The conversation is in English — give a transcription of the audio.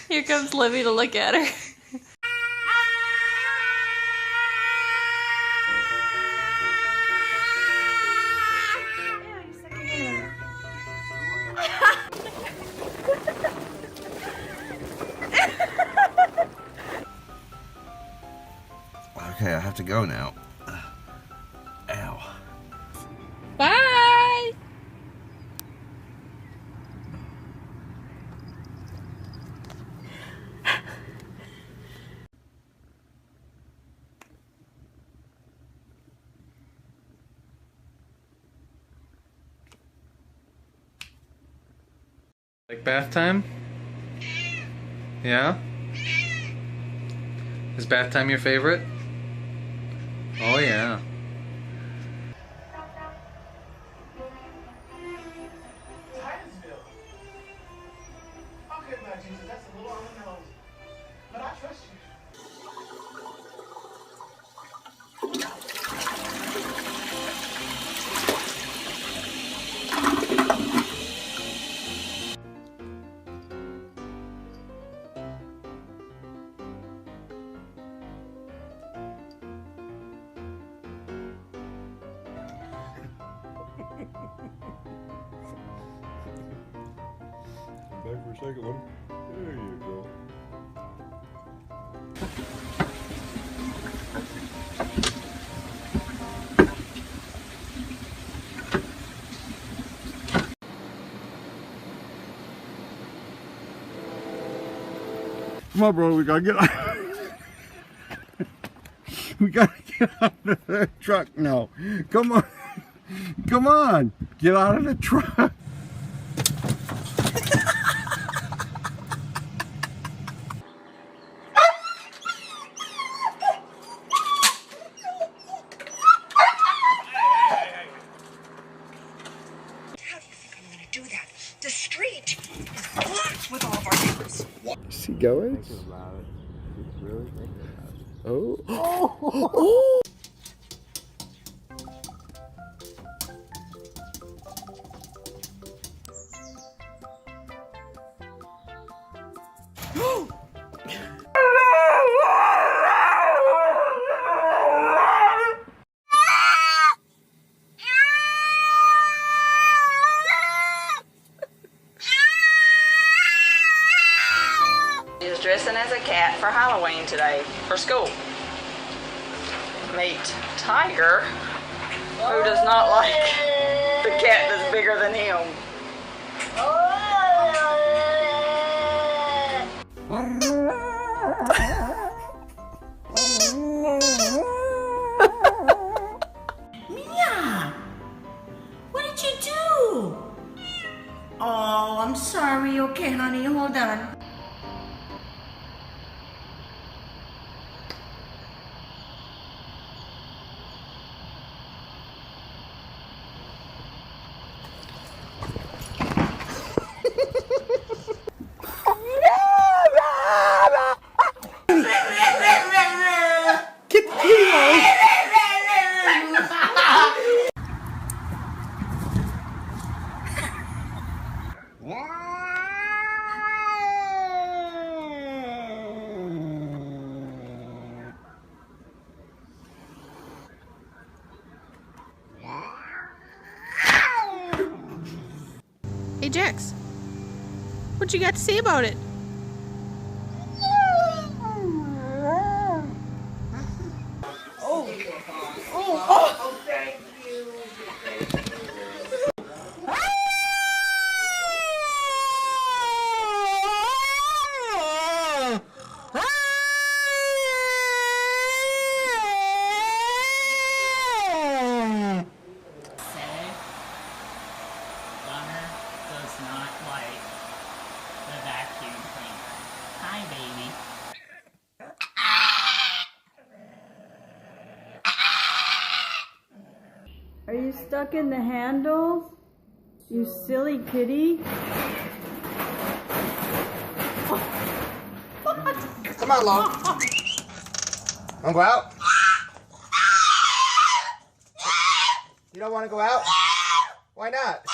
Here comes Livy to look at her. Okay, I have to go now. Ow. Bye! Like bath time? Yeah? Is bath time your favorite? Oh yeah. Okay, my Jesus, that's a little on the nose. But I trust you. Back for a second one. There you go. Come on, bro. We gotta get out. We gotta get out of the truck now. Come on. Come on. Get out of the truck. Do that. The street is blocked with all of our neighbors. Is he going? Thinking about it. He's really thinking about it. Oh. Oh. Is dressing as a cat for Halloween today for school. Meet Tiger, who does not like the cat that's bigger than him. Mia! What did you do? Oh, I'm sorry. Okay, honey, hold on. Get the kitty out. Hey Jax, what you got to say about it? Does not like the vacuum cleaner. Hi, baby. Are you stuck in the handle? You silly kitty. Come on, Long. Wanna go out? You don't want to go out? Why not?